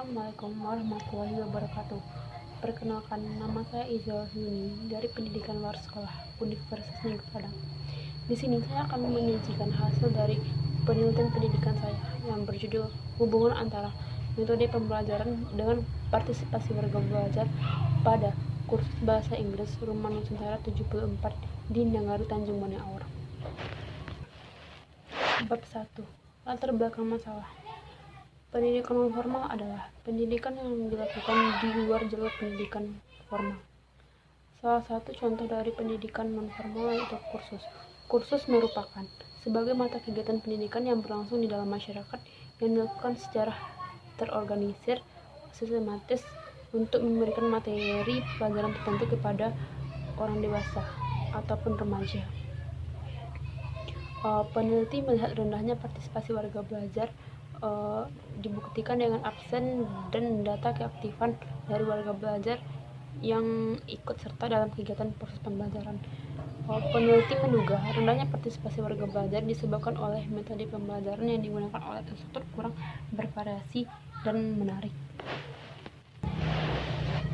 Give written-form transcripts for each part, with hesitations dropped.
Assalamualaikum warahmatullahi wabarakatuh. Perkenalkan, nama saya Izal Yuni dari Pendidikan Luar Sekolah Universitas Negeri Padang. Di sini saya akan menyajikan hasil dari penelitian pendidikan saya yang berjudul Hubungan Antara Metode Pembelajaran dengan Partisipasi Warga Belajar pada Kursus Bahasa Inggris Rumah Nusantara 74 di Nagaru Tanjung Bone Aur. Bab 1. Latar belakang masalah. Pendidikan non formal adalah pendidikan yang dilakukan di luar jalur pendidikan formal. Salah satu contoh dari pendidikan non formal yaitu kursus. Kursus merupakan sebagai mata kegiatan pendidikan yang berlangsung di dalam masyarakat yang dilakukan secara terorganisir, sistematis untuk memberikan materi pelajaran tertentu kepada orang dewasa ataupun remaja. Peneliti melihat rendahnya partisipasi warga belajar dibuktikan dengan absen dan data keaktifan dari warga belajar yang ikut serta dalam kegiatan proses pembelajaran. Peneliti menduga rendahnya partisipasi warga belajar disebabkan oleh metode pembelajaran yang digunakan oleh instruktur kurang bervariasi dan menarik.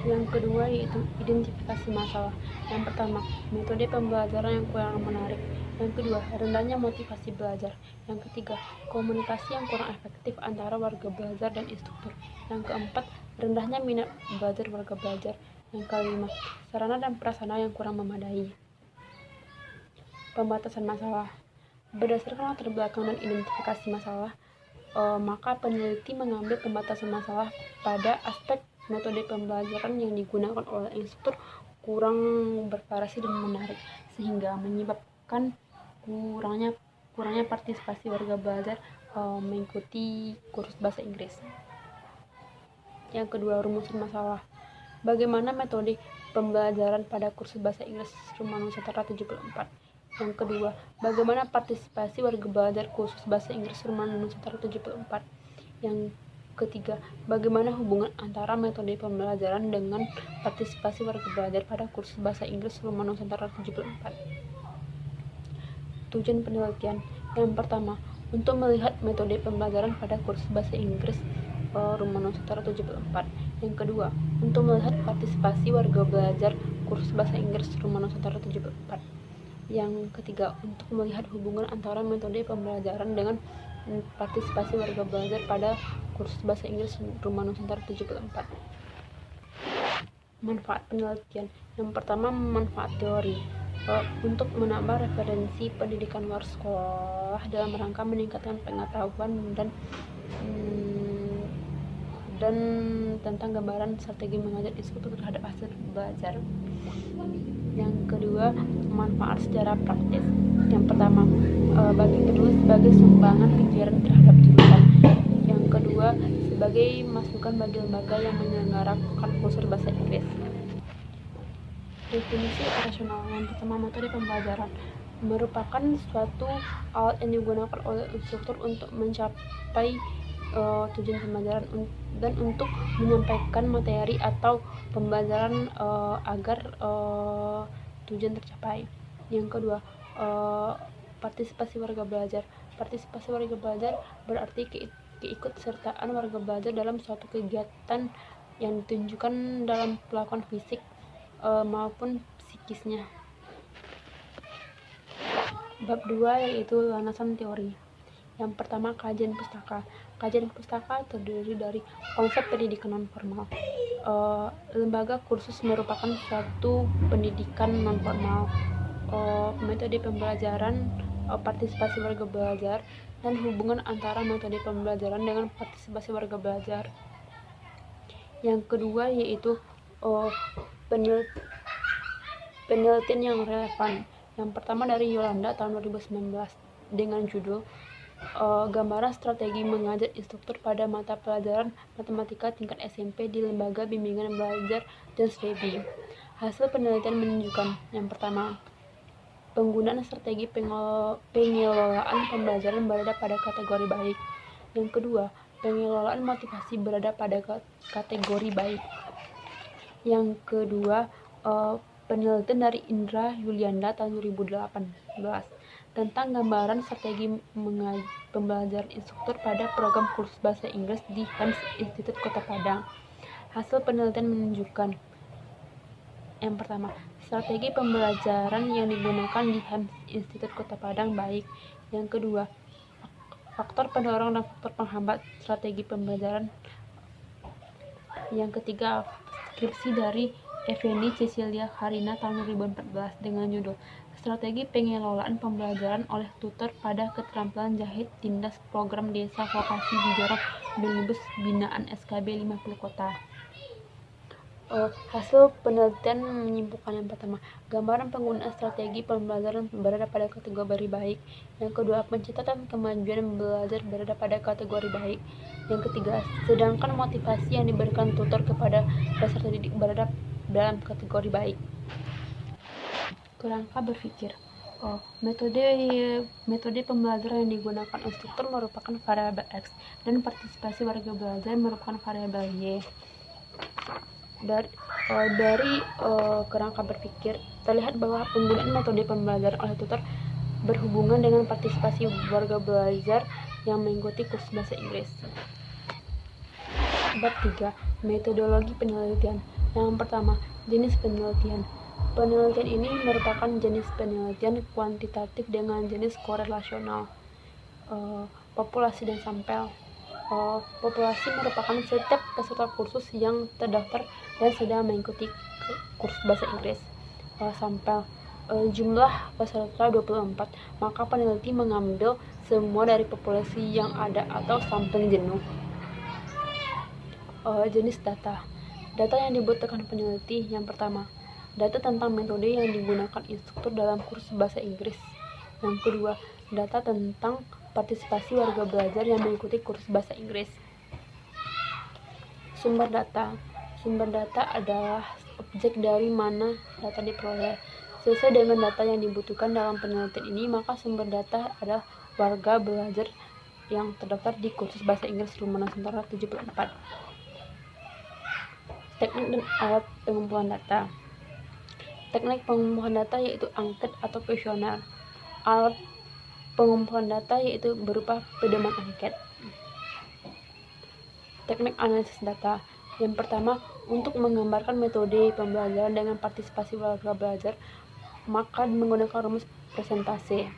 Yang kedua yaitu identifikasi masalah. Yang pertama, metode pembelajaran yang kurang menarik. Yang kedua, rendahnya motivasi belajar. Yang ketiga, komunikasi yang kurang efektif antara warga belajar dan instruktur. Yang keempat, rendahnya minat belajar warga belajar. Yang kelima, sarana dan prasarana yang kurang memadai. Pembatasan masalah. Berdasarkan latar belakang dan identifikasi masalah, maka peneliti mengambil pembatasan masalah pada aspek metode pembelajaran yang digunakan oleh instruktur kurang bervariasi dan menarik, sehingga menyebabkan kurangnya partisipasi warga belajar mengikuti kursus bahasa Inggris. Yang kedua, rumusan masalah. Bagaimana metode pembelajaran pada kursus bahasa Inggris Rumah Nusantara 74? Yang kedua, bagaimana partisipasi warga belajar kursus bahasa Inggris Rumah Nusantara 74? Yang ketiga, bagaimana hubungan antara metode pembelajaran dengan partisipasi warga belajar pada kursus bahasa Inggris Rumah Nusantara 74? Tujuan penelitian. Yang pertama, untuk melihat metode pembelajaran pada kursus bahasa Inggris Rumah Nusantara 74. Yang kedua, untuk melihat partisipasi warga belajar kursus bahasa Inggris Rumah Nusantara 74. Yang ketiga, untuk melihat hubungan antara metode pembelajaran dengan partisipasi warga belajar pada kursus bahasa Inggris Rumah Nusantara 74. Manfaat penelitian. Yang pertama, manfaat teori. Untuk menambah referensi pendidikan luar sekolah dalam rangka meningkatkan pengetahuan dan tentang gambaran strategi mengajar instruktur terhadap hasil belajar. Yang kedua, manfaat secara praktis. Yang pertama, bagi penulis sebagai sumbangan pikiran terhadap jurusan. Yang kedua, sebagai masukan bagi lembaga yang menyelenggarakan kursus bahasa Inggris. Definisi operasional. Yang pertama, metode pembelajaran merupakan suatu alat yang digunakan oleh instruktur untuk mencapai tujuan pembelajaran dan untuk menyampaikan materi atau pembelajaran agar tujuan tercapai. Yang kedua, partisipasi warga belajar. Partisipasi warga belajar berarti keikutsertaan warga belajar dalam suatu kegiatan yang ditunjukkan dalam pelakuan fisik maupun psikisnya. Bab 2 yaitu landasan teori. Yang pertama, kajian pustaka. Kajian pustaka terdiri dari konsep pendidikan non formal. Lembaga kursus merupakan suatu pendidikan non formal. Metode pembelajaran, partisipasi warga belajar, dan hubungan antara metode pembelajaran dengan partisipasi warga belajar. Yang kedua yaitu penelitian yang relevan. Yang pertama dari Yolanda tahun 2019 dengan judul gambaran strategi mengajar instruktur pada mata pelajaran matematika tingkat SMP di Lembaga Bimbingan Belajar dan Studi. Hasil penelitian menunjukkan, yang pertama, penggunaan strategi pengelolaan pembelajaran berada pada kategori baik. Yang kedua, pengelolaan motivasi berada pada kategori baik. Yang kedua, penelitian dari Indra Yulianda tahun 2018 tentang gambaran strategi pembelajaran instruktur pada program kursus bahasa Inggris di HEMS Institut Kota Padang. Hasil penelitian menunjukkan, yang pertama, strategi pembelajaran yang digunakan di HEMS Institut Kota Padang baik. Yang kedua, faktor pendorong dan faktor penghambat strategi pembelajaran. Yang ketiga, skripsi dari Effendi Cecilia Karina tahun 2014 dengan judul Strategi Pengelolaan Pembelajaran oleh Tutor pada Keterampilan Jahit Tindas Program Desa Vokasi didorong Omnibus Binaan SKB 50 Kota. Hasil penelitian menyimpulkan, yang pertama, gambaran penggunaan strategi pembelajaran berada pada kategori baik. Yang kedua, pencatatan kemajuan belajar berada pada kategori baik. Yang ketiga, sedangkan motivasi yang diberikan tutor kepada peserta didik berada dalam kategori baik. Kerangka berpikir. Metode pembelajaran yang digunakan instruktur merupakan variabel X dan partisipasi warga belajar merupakan variabel Y. Dari kerangka berpikir terlihat bahwa penggunaan metode pembelajaran oleh tutor berhubungan dengan partisipasi warga belajar yang mengikuti kursus bahasa Inggris. Bab 3. Metodologi penelitian. Yang pertama, jenis penelitian. Penelitian ini merupakan jenis penelitian kuantitatif dengan jenis korelasional. Populasi dan sampel. Populasi merupakan setiap peserta kursus yang terdaftar dan sedang mengikuti kursus bahasa Inggris. Sampel, jumlah peserta 24, maka peneliti mengambil semua dari populasi yang ada atau sampling jenuh. Jenis data. Data yang dibutuhkan peneliti, yang pertama, data tentang metode yang digunakan instruktur dalam kursus bahasa Inggris. Yang kedua, data tentang partisipasi warga belajar yang mengikuti kursus bahasa Inggris. Sumber data. Sumber data adalah objek dari mana data diperoleh. Sesuai dengan data yang dibutuhkan dalam penelitian ini, maka sumber data adalah warga belajar yang terdaftar di kursus bahasa Inggris Rumah Nusantara 74. Teknik dan alat pengumpulan data. Teknik pengumpulan data yaitu angket atau kuesioner. Alat pengumpulan data yaitu berupa pedoman angket. Teknik analisis data. Yang pertama, untuk menggambarkan metode pembelajaran dengan partisipasi warga belajar, maka menggunakan rumus presentase.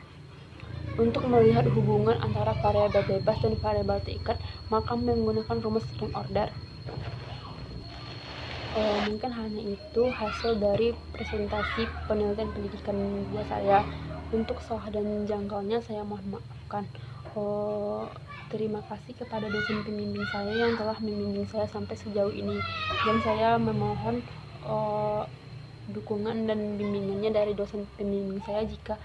Untuk melihat hubungan antara variabel bebas dan variabel terikat, maka menggunakan rumus rank order. Mungkin hanya itu hasil dari presentasi penelitian pendidikan saya. Untuk salah dan janggalnya saya mohon maafkan. Terima kasih kepada dosen pembimbing saya yang telah membimbing saya sampai sejauh ini, dan saya memohon dukungan dan bimbingannya dari dosen pembimbing saya jika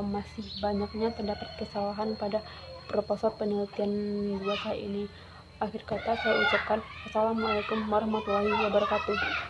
masih banyaknya terdapat kesalahan pada proposal penelitian saya ini. Akhir kata saya ucapkan Assalamualaikum warahmatullahi wabarakatuh.